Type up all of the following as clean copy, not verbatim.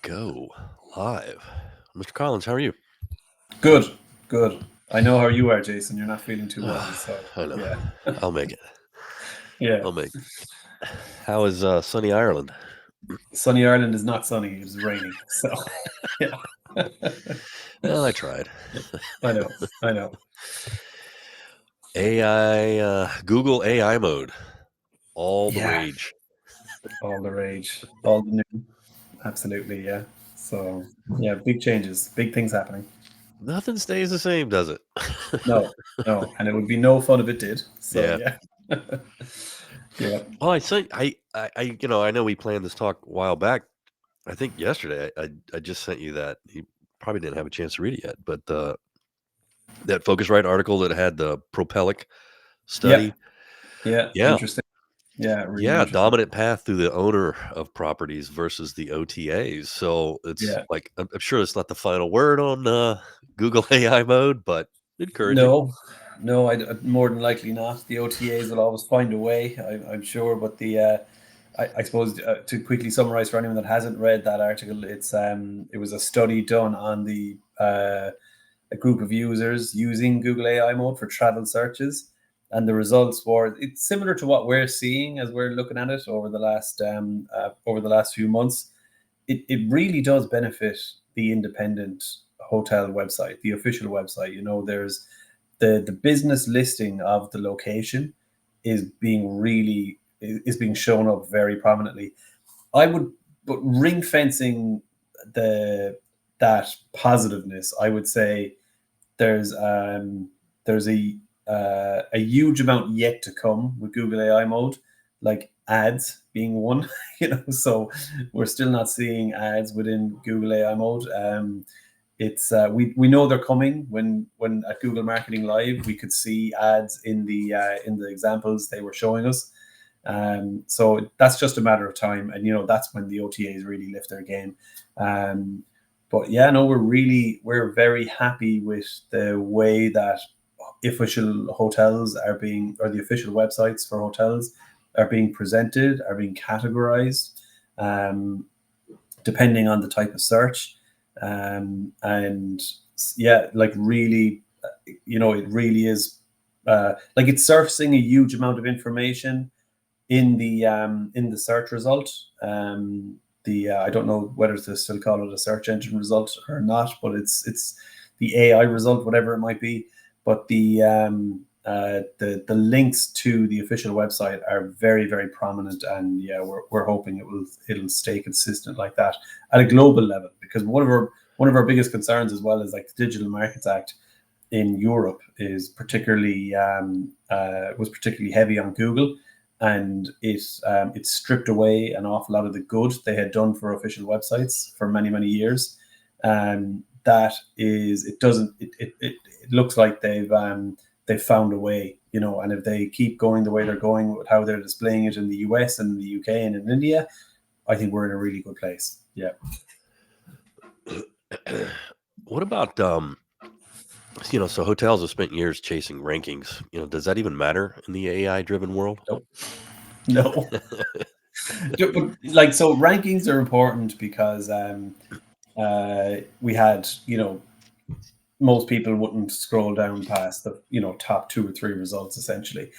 go live. Mr. Collins, how are you? Good, good. I know how you are, Jason. You're not feeling too well, Ah, so I know. yeah, I'll make it. yeah. I'll make it. How is sunny Ireland? Sunny Ireland is not sunny; it's raining. So yeah, Well, I tried. I know, I know. AI, Google AI mode, all the Yeah, rage. all the rage, all the new. Absolutely, yeah. So yeah, big changes, big things happening. Nothing stays the same, does it? No, no, and it would be no fun if it did. So Yeah. yeah, yeah, Well, I know we planned this talk a while back. I think yesterday. I just sent you that. You probably didn't have a chance to read it yet, but that Focusrite article that had the Propelic yeah, study. yeah. Yeah, Interesting. Yeah, really Yeah, interesting. dominant path through the owner of properties versus the OTAs. So it's Yeah. like I'm sure it's not the final word on Google AI mode, but encouraging. No, no, more than likely not. The OTAs will always find a way, I'm sure. But I suppose to quickly summarize for anyone that hasn't read that article, it was a study done on a group of users using Google AI mode for travel searches, and the results were it's similar to what we're seeing as we're looking at it over the last few months. It really does benefit the independent hotel website, the official website. There's the business listing of the location is being shown up very prominently. I would, but ring fencing the that positiveness, I would say there's there's a huge amount yet to come with Google AI mode, like ads being one. So we're still not seeing ads within Google AI mode. It's we know they're coming. When at Google Marketing Live, we could see ads in the examples they were showing us. So that's just a matter of time, and that's when the OTAs really lift their game. Um, but yeah, no, we're very happy with the way that official hotels are being, or the official websites for hotels are being presented, are being categorized, um, depending on the type of search. And yeah, like really, it really is like it's surfacing a huge amount of information in the search result. The I don't know whether to still call it a search engine result or not, but it's the AI result, whatever it might be. But the links to the official website are very, very prominent, and yeah, we're hoping it'll stay consistent like that at a global level, because one of our biggest concerns as well is like the Digital Markets Act in Europe is particularly was particularly heavy on Google, and it stripped away an awful lot of the good they had done for official websites for many, many years. And that is, it doesn't it looks like they've found a way, and if they keep going the way they're going with how they're displaying it in the US and the UK and in India, I think we're in a really good place. Yeah. What about so hotels have spent years chasing rankings. Does that even matter in the AI driven world? Nope. No. But like, so rankings are important because we had, most people wouldn't scroll down past the top two or three results essentially.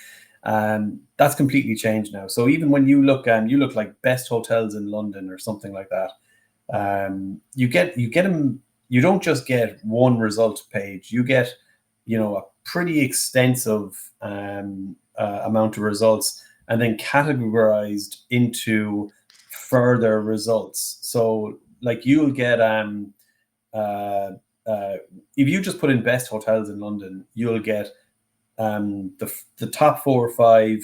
That's completely changed now. So even when you look like best hotels in London or something like that, you get them. You don't just get one result page. You get a pretty extensive amount of results, and then categorized into further results. So like you'll get uh, if you just put in best hotels in London, you'll get the top 4 or 5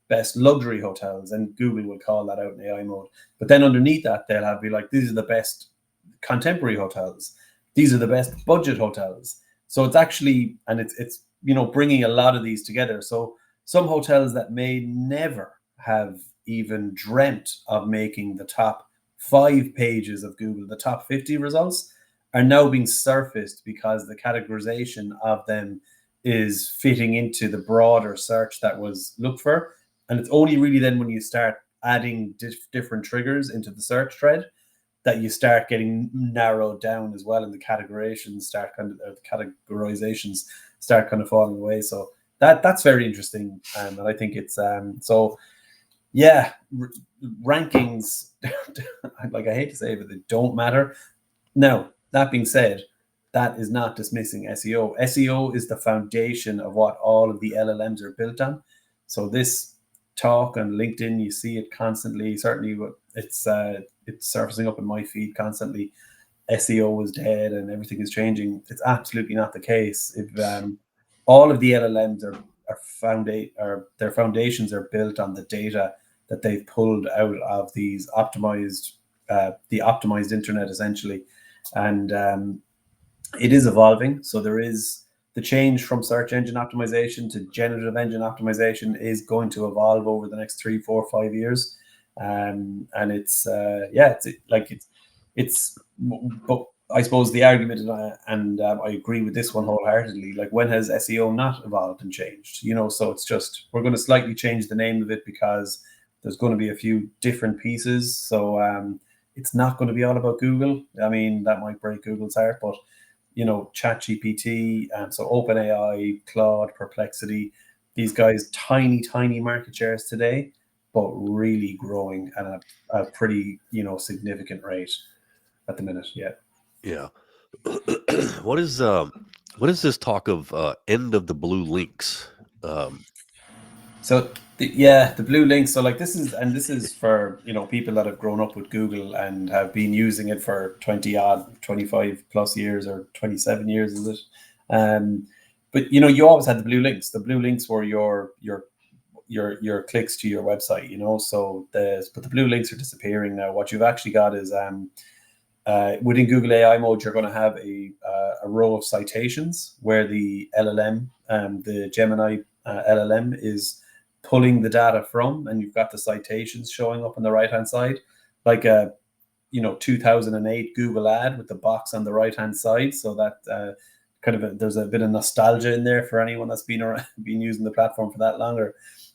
best luxury hotels, and Google will call that out in AI mode. But then underneath that, they'll have be like, these are the best contemporary hotels, these are the best budget hotels. So it's actually, and it's bringing a lot of these together. So some hotels that may never have even dreamt of making the top 5 pages of Google, the top 50 results, are now being surfaced because the categorization of them is fitting into the broader search that was looked for. And it's only really then when you start adding different triggers into the search thread that you start getting narrowed down as well, and the categorizations start kind of falling away. So that's very interesting, and I think it's so yeah, rankings. Like, I hate to say it, but they don't matter. Now, that being said, that is not dismissing SEO. SEO is the foundation of what all of the LLMs are built on. So this talk on LinkedIn, you see it constantly. Certainly, it's surfacing up in my feed constantly. SEO is dead and everything is changing. It's absolutely not the case. If all of the LLMs their foundations are built on the data that they've pulled out of these optimized, the optimized internet essentially, and it is evolving. So there is the change from search engine optimization to generative engine optimization is going to evolve over the next 3, 4, 5 years, and it's but I suppose the argument, and I agree with this one wholeheartedly. Like, when has SEO not evolved and changed? So it's just, we're going to slightly change the name of it because there's going to be a few different pieces. So it's not going to be all about Google. I mean, that might break Google's heart, but ChatGPT, so OpenAI, Claude, Perplexity, these guys, tiny market shares today, but really growing at a pretty significant rate at the minute. Yeah. What is this talk of end of the blue links? So the blue links. So like, this is for people that have grown up with Google and have been using it for 25 plus years, or 27 years, is it? But you always had the blue links. The blue links were your clicks to your website. But the blue links are disappearing now. What you've actually got is within Google AI mode, you're going to have a row of citations where the LLM, the Gemini LLM, is pulling the data from, and you've got the citations showing up on the right hand side, like a 2008 Google ad with the box on the right hand side. So that there's a bit of nostalgia in there for anyone that's been using the platform for that long,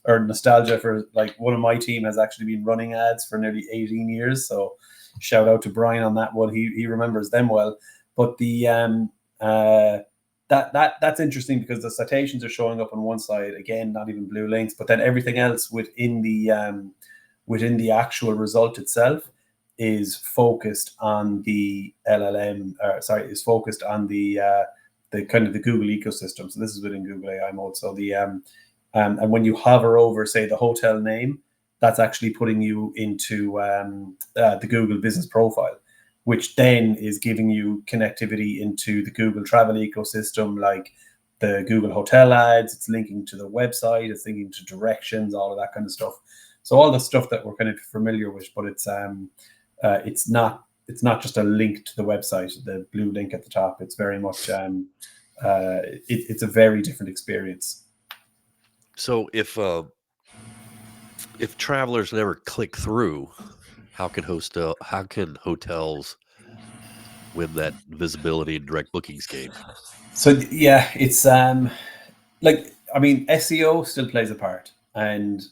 or nostalgia for, like, one of my team has actually been running ads for nearly 18 years. So shout out to Brian on that one. He remembers them well. But the that's interesting because the citations are showing up on one side, again, not even blue links, but then everything else within the actual result itself is focused on the LLM. Is focused on the kind of the Google ecosystem. So this is within Google AI mode. So and when you hover over, say, the hotel name, that's actually putting you into the Google business profile, which then is giving you connectivity into the Google travel ecosystem, like the Google hotel ads. It's linking to the website, it's linking to directions, all of that kind of stuff. So all the stuff that we're kind of familiar with, but it's not just a link to the website, the blue link at the top. It's very much it's a very different experience. So if travelers never click through, how can hotels win that visibility and direct bookings game? So yeah, it's like, I mean, SEO still plays a part, and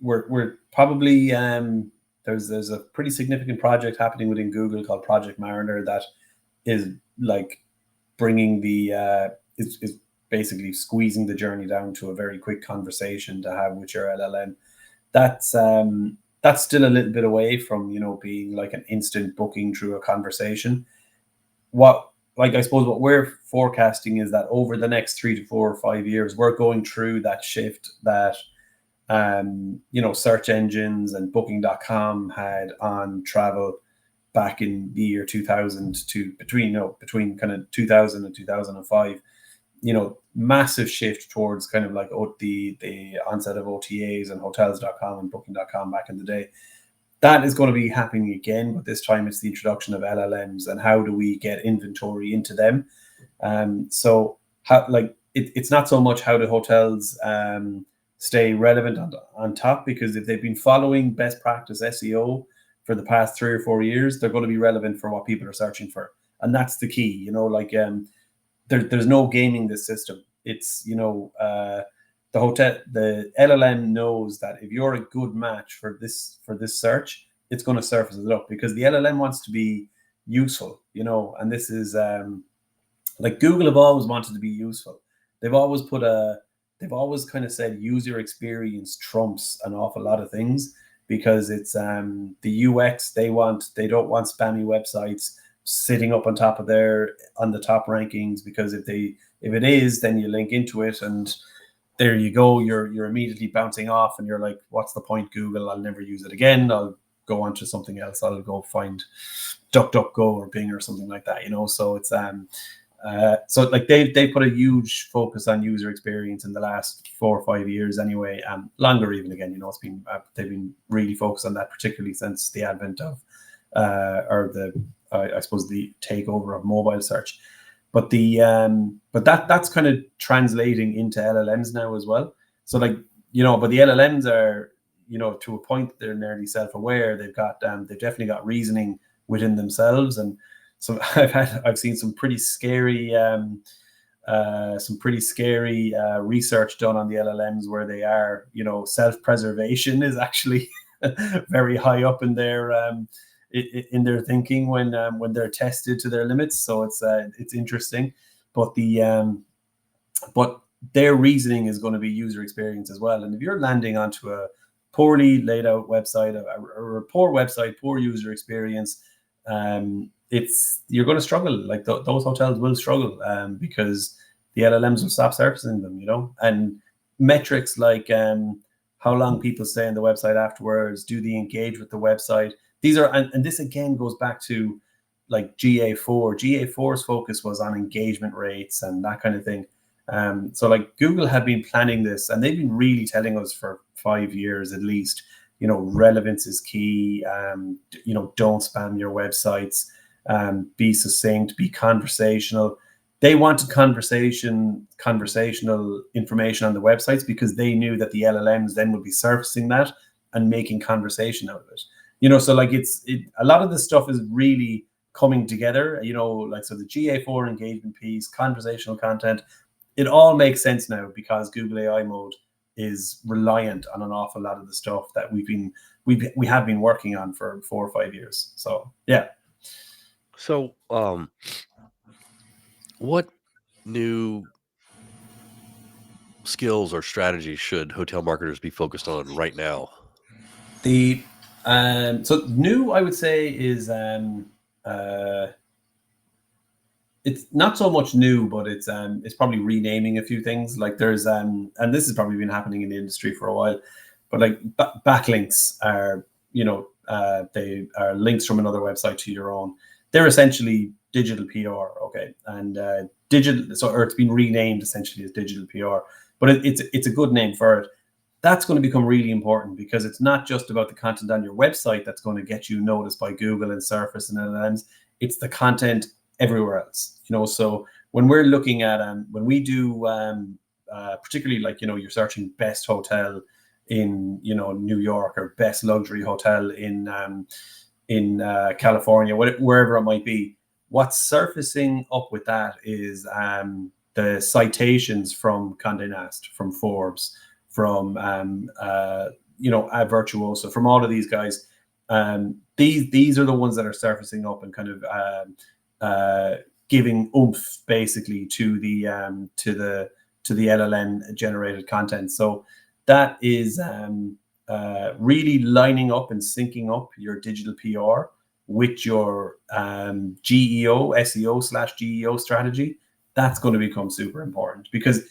we're probably there's a pretty significant project happening within Google called Project Mariner that is like bringing is basically squeezing the journey down to a very quick conversation to have with your LLM. That's still a little bit away from being like an instant booking through a conversation. I suppose what we're forecasting is that over the next 3 to 4 or 5 years, we're going through that shift that search engines and booking.com had on travel back in the year 2000 to between kind of 2000 and 2005. Massive shift towards kind of like the onset of OTAs and hotels.com and booking.com back in the day. That is going to be happening again, but this time it's the introduction of LLMs and how do we get inventory into them. So how, like, it's not so much how do hotels stay relevant on top, because if they've been following best practice SEO for the past 3 or 4 years, they're going to be relevant for what people are searching for. And that's the key, there's no gaming this system. It's, the LLM knows that if you're a good match for this search, it's going to surface it up, because the LLM wants to be useful, you know. And this is like Google have always wanted to be useful. They've always kind of said user experience trumps an awful lot of things, because it's the UX they don't want spammy websites sitting up on top of on the top rankings, because if it is, then you link into it and there you go, you're immediately bouncing off, and you're like, what's the point, Google? I'll never use it again. I'll go on to something else. I'll go find DuckDuckGo or Bing or something like that, you know. So it's so like they put a huge focus on user experience in the last 4 or 5 years anyway, longer even, again, you know. It's been they've been really focused on that, particularly since the advent of I suppose the takeover of mobile search. But that's kind of translating into LLMs now as well. So like, you know, but the LLMs are, you know, to a point, they're nearly self-aware. They've definitely got reasoning within themselves. And so I've seen some pretty scary research done on the LLMs, where they are, you know, self-preservation is actually very high up in their thinking when they're tested to their limits. So it's interesting, but but their reasoning is going to be user experience as well. And if you're landing onto a poorly laid out website, or a poor website, poor user experience, you're going to struggle. Like those hotels will struggle, because the LLMs will stop surfacing them, you know. And metrics like how long people stay on the website afterwards, do they engage with the website? These are, and this again goes back to like GA4. GA4's focus was on engagement rates and that kind of thing. So like Google have been planning this, and they've been really telling us for 5 years at least, you know, relevance is key. You know, don't spam your websites. Be succinct, be conversational. They wanted conversational information on the websites, because they knew that the LLMs then would be surfacing that and making conversation out of it. You know, so like a lot of this stuff is really coming together, you know, like, so the GA4 engagement piece, conversational content, it all makes sense now, because Google AI mode is reliant on an awful lot of the stuff that we have been working on for 4 or 5 years. So yeah. So what new skills or strategies should hotel marketers be focused on right now? The so new, I would say, is it's not so much new, but it's probably renaming a few things. Like there's and this has probably been happening in the industry for a while, but like backlinks are, you know, they are links from another website to your own. They're essentially digital PR, okay, and or it's been renamed essentially as digital PR, but it's a good name for it. That's going to become really important, because it's not just about the content on your website that's going to get you noticed by Google and Surface and LLMs. It's the content everywhere else, you know. So when we're looking at when we do particularly, like, you know, you're searching best hotel in, you know, New York, or best luxury hotel in California, wherever it might be, what's surfacing up with that is the citations from Condé Nast, from Forbes, from you know, Virtuoso, from all of these guys. These are the ones that are surfacing up and kind of giving oomph basically to the LLM generated content. So that is really lining up and syncing up your digital PR with your SEO/GEO strategy. That's going to become super important, because,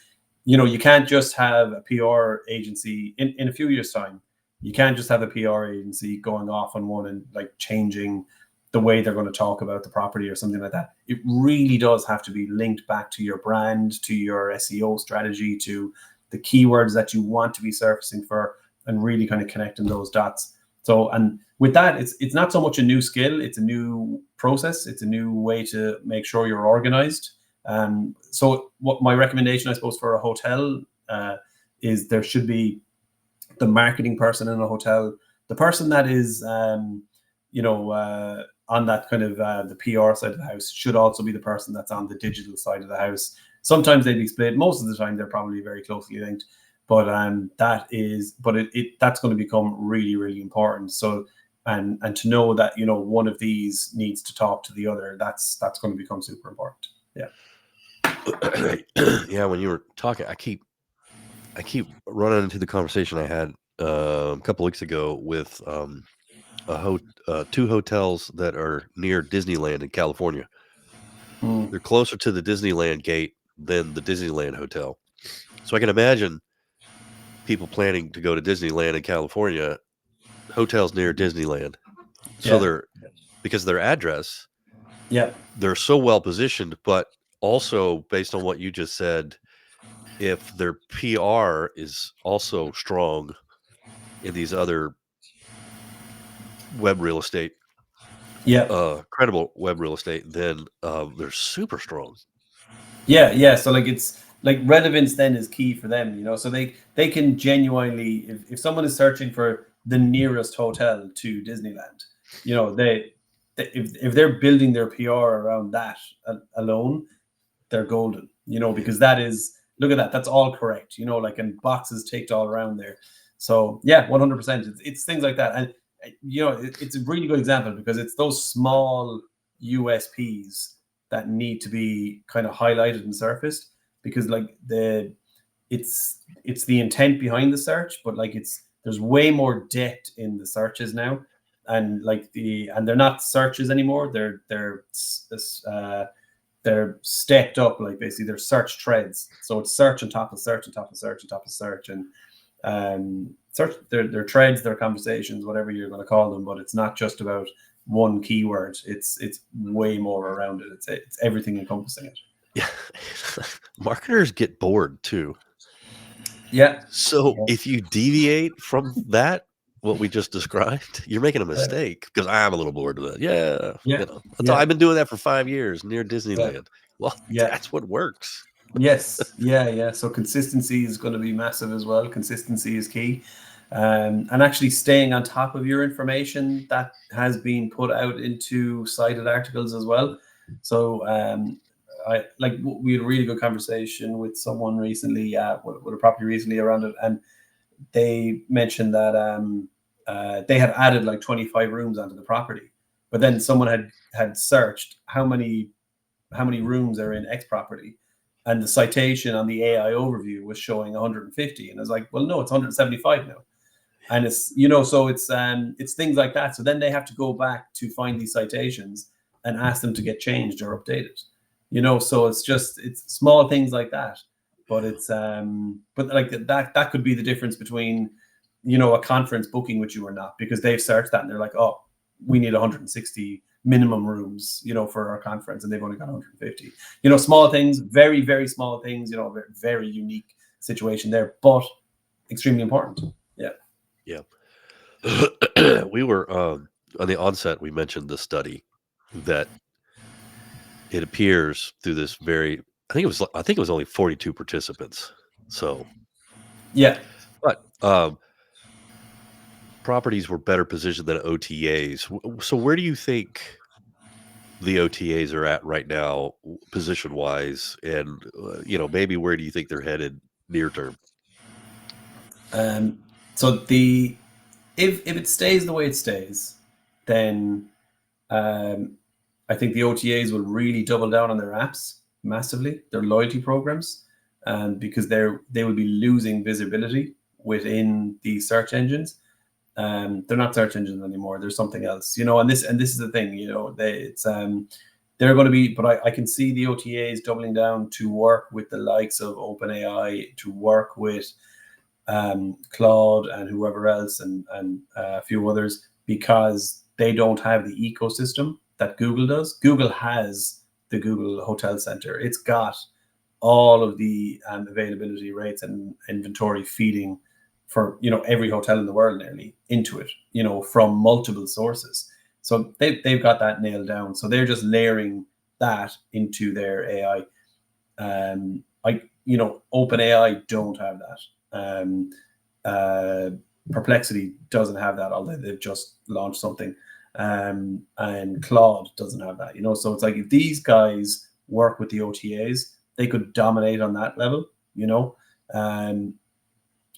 you know, you can't just have a PR agency in a few years' time. You can't just have a PR agency going off on one and like changing the way they're going to talk about the property or something like that. It really does have to be linked back to your brand, to your SEO strategy, to the keywords that you want to be surfacing for, and really kind of connecting those dots. So, and with that, it's not so much a new skill, it's a new process, it's a new way to make sure you're organized. So what my recommendation, I suppose, for a hotel is there should be the marketing person in a hotel, the person that is, you know, on that kind of the PR side of the house, should also be the person that's on the digital side of the house. Sometimes they'd be split. Most of the time, they're probably very closely linked. But that's going to become really, really important. So and to know that, you know, one of these needs to talk to the other, that's going to become super important. Yeah. Yeah, when you were talking, I keep running into the conversation I had a couple weeks ago with two hotels that are near Disneyland in California. Mm. They're closer to the Disneyland gate than the Disneyland hotel. So I can imagine people planning to go to Disneyland in California, hotels near Disneyland. So Yeah. they're because of their address, Yeah. they're so well positioned, but also based on what you just said, if their PR is also strong in these other web real estate, Yeah. credible web real estate, then they're super strong. Yeah, yeah. So like it's like relevance then is key for them, you know. So they can genuinely, if someone is searching for the nearest hotel to Disneyland, you know, if they're building their PR around that alone, they're golden, you know, Yeah. because that is, look at that, that's all correct, you know, like, and boxes ticked all around there. So yeah, 100%. It's things like that, and you know, it's a really good example because it's those small USPs that need to be kind of highlighted and surfaced, because like it's the intent behind the search, but like there's way more depth in the searches now, and like and they're not searches anymore. They're stepped up, like basically they're search threads. So it's search on top of search on top of search on top of search, and search, they're threads, they're conversations, whatever you're going to call them. But it's not just about one keyword. It's way more around it. It's everything encompassing it. Yeah. Marketers get bored too. Yeah. So if you deviate from that, what we just described, you're making a Yeah. mistake because I'm a little bored of that. Yeah. Yeah. That's all Yeah. I've been doing that for 5 years near Yeah. Disneyland. Well, Yeah. that's what works. Yes, yeah, yeah. So consistency is going to be massive as well. Consistency is key, and actually staying on top of your information that has been put out into cited articles as well. So I like we had a really good conversation with someone recently, with a property recently around it, and they mentioned that they had added like 25 rooms onto the property, but then someone had searched how many rooms are in X property, and the citation on the AI overview was showing 150, and I was like, well, no, it's 175 now. And it's, you know, so it's things like that. So then they have to go back to find these citations and ask them to get changed or updated, you know. So it's small things like that, but it's but like that could be the difference between, you know, a conference booking with you or not, because they've searched that and they're like, oh, we need 160 minimum rooms, you know, for our conference, and they've only got 150. You know, small things, very, very small things, you know, very, very unique situation there, but extremely important. Yeah. Yeah. We were on the onset, we mentioned the study that it appears through this very, I think it was only 42 participants. So, Yeah. but properties were better positioned than OTAs. So where do you think the OTAs are at right now, position wise, and maybe where do you think they're headed near term? Um, so the if it stays the way it stays, then um, I think the OTAs will really double down on their apps massively, their loyalty programs, because they will be losing visibility within the search engines. They're not search engines anymore. There's something else, you know. And this is the thing, you know. They're going to be, but I can see the OTAs doubling down to work with the likes of OpenAI, to work with Claude and whoever else, and a few others, because they don't have the ecosystem that Google does. Google has the Google Hotel Center. It's got all of the availability rates and inventory feeding for, you know, every hotel in the world nearly into it, you know, from multiple sources. So they've got that nailed down. So they're just layering that into their AI. You know, OpenAI don't have that. Uh, Perplexity doesn't have that, although they've just launched something. And Claude doesn't have that, you know. So it's like, if these guys work with the OTAs, they could dominate on that level, you know,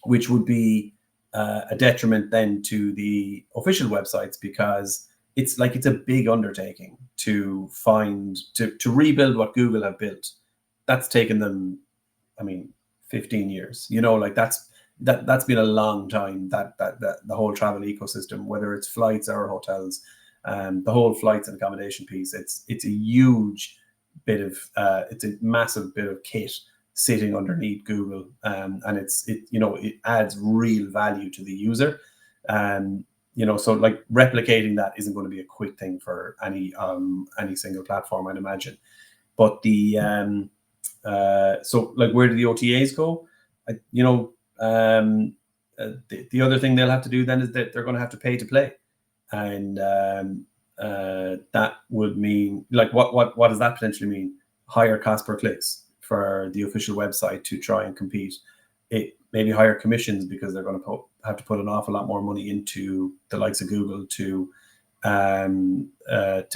which would be a detriment then to the official websites, because it's a big undertaking to rebuild what Google have built. That's taken them, 15 years. That's been a long time. That the whole travel ecosystem, whether it's flights or hotels, the whole flights and accommodation piece, it's a huge bit of it's a massive bit of kit sitting underneath Google, and it adds real value to the user. So like replicating that isn't going to be a quick thing for any single platform, I'd imagine. But so like, where do the OTAs go? The other thing they'll have to do then is that they're going to have to pay to play, and that would mean, like, what does that potentially mean? Higher cost per clicks for the official website to try and compete. It maybe higher commissions, because they're going to have to put an awful lot more money into the likes of Google to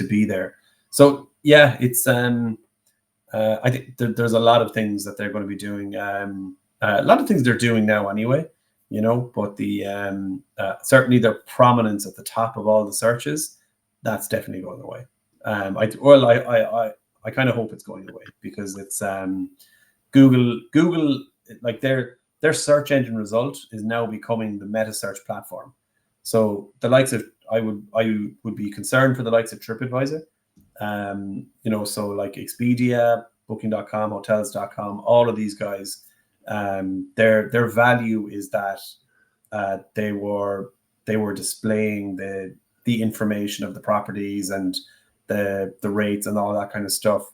be there. So yeah, it's I think there's a lot of things that they're going to be doing. A lot of things they're doing now anyway, but the certainly their prominence at the top of all the searches, that's definitely going away. I kind of hope it's going away, because it's Google, like their search engine result is now becoming the meta search platform. So the likes of, I would be concerned for the likes of TripAdvisor, so like Expedia, Booking.com, Hotels.com, all of these guys, their value is that they were displaying the information of the properties and the rates and all that kind of stuff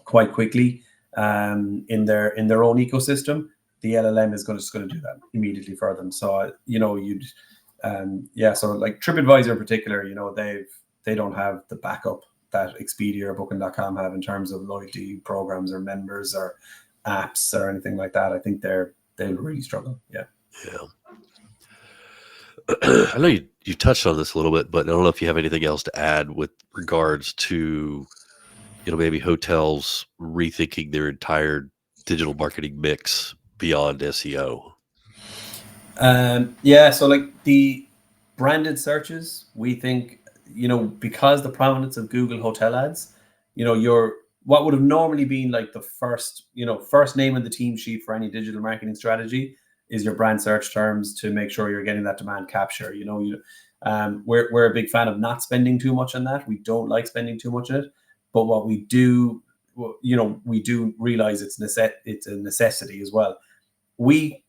quite quickly in their own ecosystem. The LLM is just going to do that immediately for them. So so like TripAdvisor in particular, they don't have the backup that Expedia or Booking.com have in terms of loyalty programs or members or apps or anything like that. I think they'll really struggle. Yeah. I know you touched on this a little bit, but I don't know if you have anything else to add with regards to, maybe hotels rethinking their entire digital marketing mix beyond SEO. So like the branded searches, we think, because the prominence of Google hotel ads, what would have normally been like the first name in the team sheet for any digital marketing strategy is your brand search terms, to make sure you're getting that demand capture. We're a big fan of not spending too much on that. We don't like spending too much on it, but what we do, we do realize it's a necessity as well. We're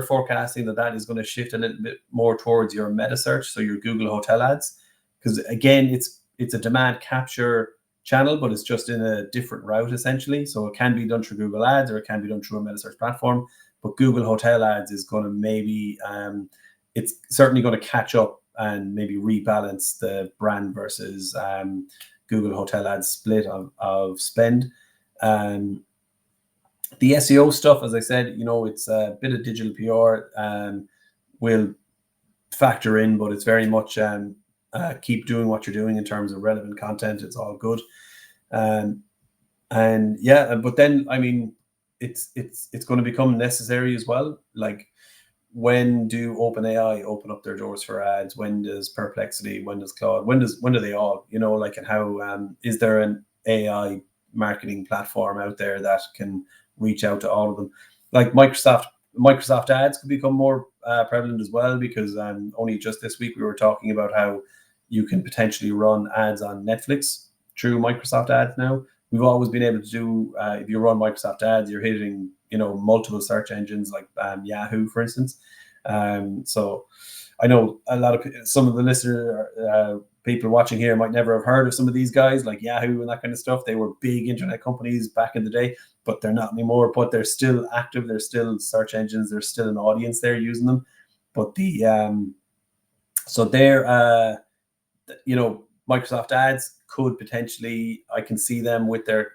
forecasting that is going to shift a little bit more towards your meta search, so your Google hotel ads, because again, it's a demand capture channel, but it's just in a different route essentially. So it can be done through Google Ads, or it can be done through a meta search platform. But Google hotel ads is going to maybe it's certainly going to catch up and maybe rebalance the brand versus Google hotel ads split of spend. The SEO stuff, as I said, it's a bit of digital PR will factor in, but it's very much keep doing what you're doing in terms of relevant content. It's all good. But then, it's going to become necessary as well. Like, when do OpenAI open up their doors for ads? When does Perplexity? When does Claude? When do they all? And how is there an AI marketing platform out there that can reach out to all of them? Like Microsoft ads could become more prevalent as well, because only just this week we were talking about how you can potentially run ads on Netflix through Microsoft ads now. We've always been able to do, if you run Microsoft ads, you're hitting, multiple search engines like Yahoo, for instance. So I know some of the listener people watching here might never have heard of some of these guys like Yahoo and that kind of stuff. They were big internet companies back in the day, but they're not anymore. But they're still active. They're still search engines. There's still an audience there using them. But so they're Microsoft ads could potentially, I can see them with their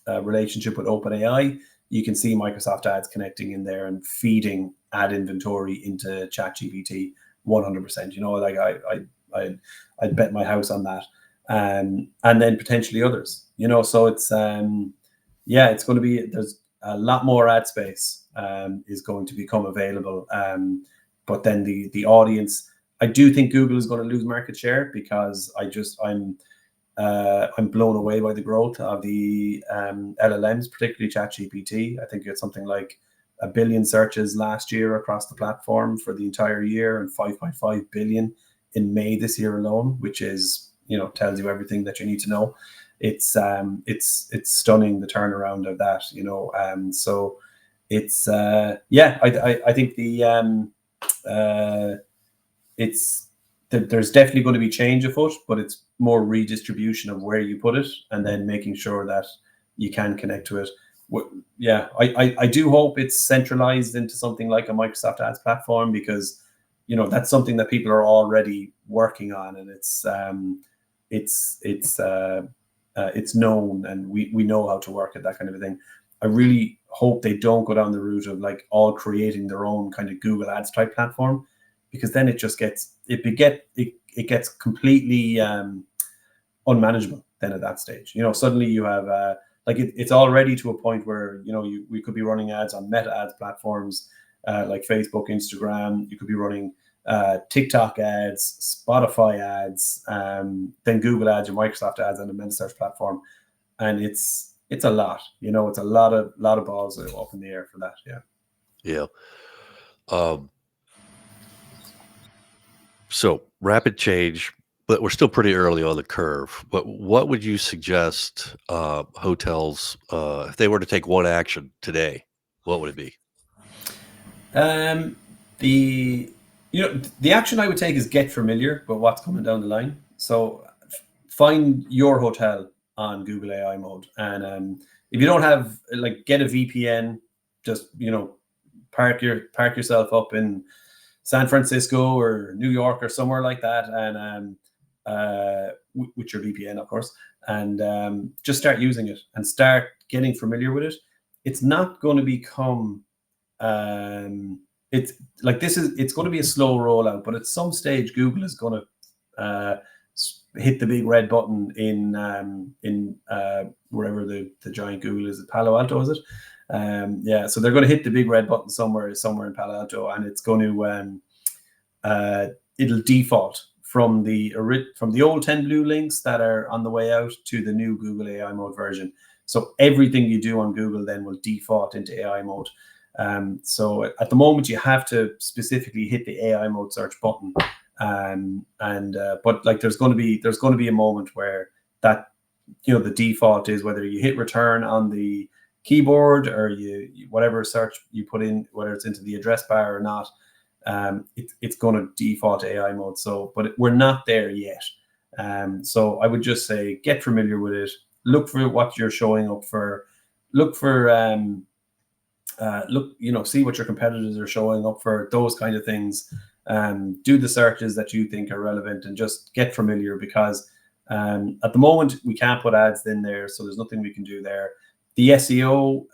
relationship with OpenAI. You can see Microsoft ads connecting in there and feeding ad inventory into ChatGPT 100%. I'd bet my house on that. And then potentially others, so it's it's going to be, there's a lot more ad space is going to become available. But then the audience, I do think Google is going to lose market share because I'm blown away by the growth of the LLMs, particularly ChatGPT. I think it's something like 1 billion searches last year across the platform for the entire year, and 5.5 billion in May this year alone, which is, tells you everything that you need to know. It's stunning, the turnaround of that. So it's I think there's definitely going to be change afoot, but it's more redistribution of where you put it, and then making sure that you can connect to it. I do hope it's centralized into something like a Microsoft Ads platform, because that's something that people are already working on, and it's known, and we know how to work at that kind of a thing. I really hope they don't go down the route of like all creating their own kind of Google Ads type platform, because then it just gets completely unmanageable then at that stage. Suddenly you have it's already to a point where we could be running ads on Meta ads platforms like Facebook, Instagram. You could be running TikTok ads, Spotify ads, then Google ads, your Microsoft ads, and a Meta search platform, and it's a lot. It's a lot of balls up in the air for that. Yeah. So rapid change, but we're still pretty early on the curve. But what would you suggest hotels, if they were to take one action today, what would it be? The action I would take is get familiar with what's coming down the line. So find your hotel on Google AI mode, and if you don't have, get a VPN. Just park yourself up in San Francisco or New York or somewhere like that, and with your VPN, of course, and just start using it and start getting familiar with it. It's not going to become it's going to be a slow rollout, but at some stage Google is going to hit the big red button in wherever the giant Google is. Palo Alto, is it? So they're going to hit the big red button somewhere in Palo Alto, and it's going to it'll default from the old 10 blue links that are on the way out to the new Google AI mode version. So everything you do on Google then will default into AI mode. So at the moment you have to specifically hit the AI mode search button, but there's going to be a moment where that the default is whether you hit return on the keyboard or you whatever search you put in, whether it's into the address bar or not, it's going to default to AI mode. So, but we're not there yet. So I would just say get familiar with it. Look for what you're showing up for. See what your competitors are showing up for, those kind of things. Do the searches that you think are relevant, and just get familiar, because at the moment we can't put ads in there, so there's nothing we can do there. The SEO,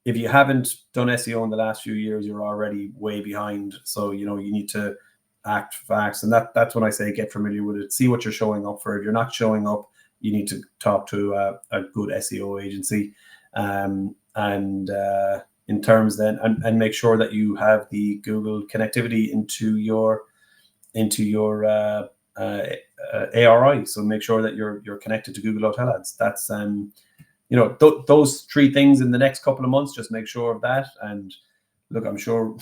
if you haven't done SEO in the last few years, you're already way behind. So you need to act fast, and that's when I say get familiar with it. See what you're showing up for. If you're not showing up, you need to talk to a good SEO agency, and in terms then, and make sure that you have the Google connectivity into your ARI. So make sure that you're connected to Google Hotel Ads. That's those three things in the next couple of months. Just make sure of that. And look, I'm sure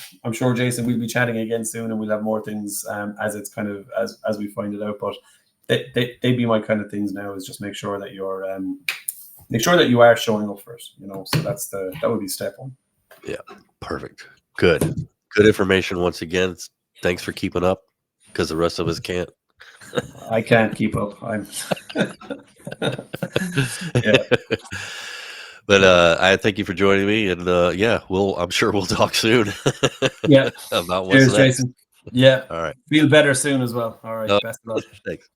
Jason, we'll be chatting again soon, and we'll have more things as it's kind of as we find it out. But they'd be my kind of things now, is just make sure that you're make sure that you are showing up first. So that would be step one. Yeah, perfect. Good information once again. Thanks for keeping up, because the rest of us can't. I can't keep up. I'm yeah. But I thank you for joining me, and I'm sure we'll talk soon. Yeah. About what's Cheers, next. Jason. Yeah. All right. Feel better soon as well. All right. Best of luck. Thanks.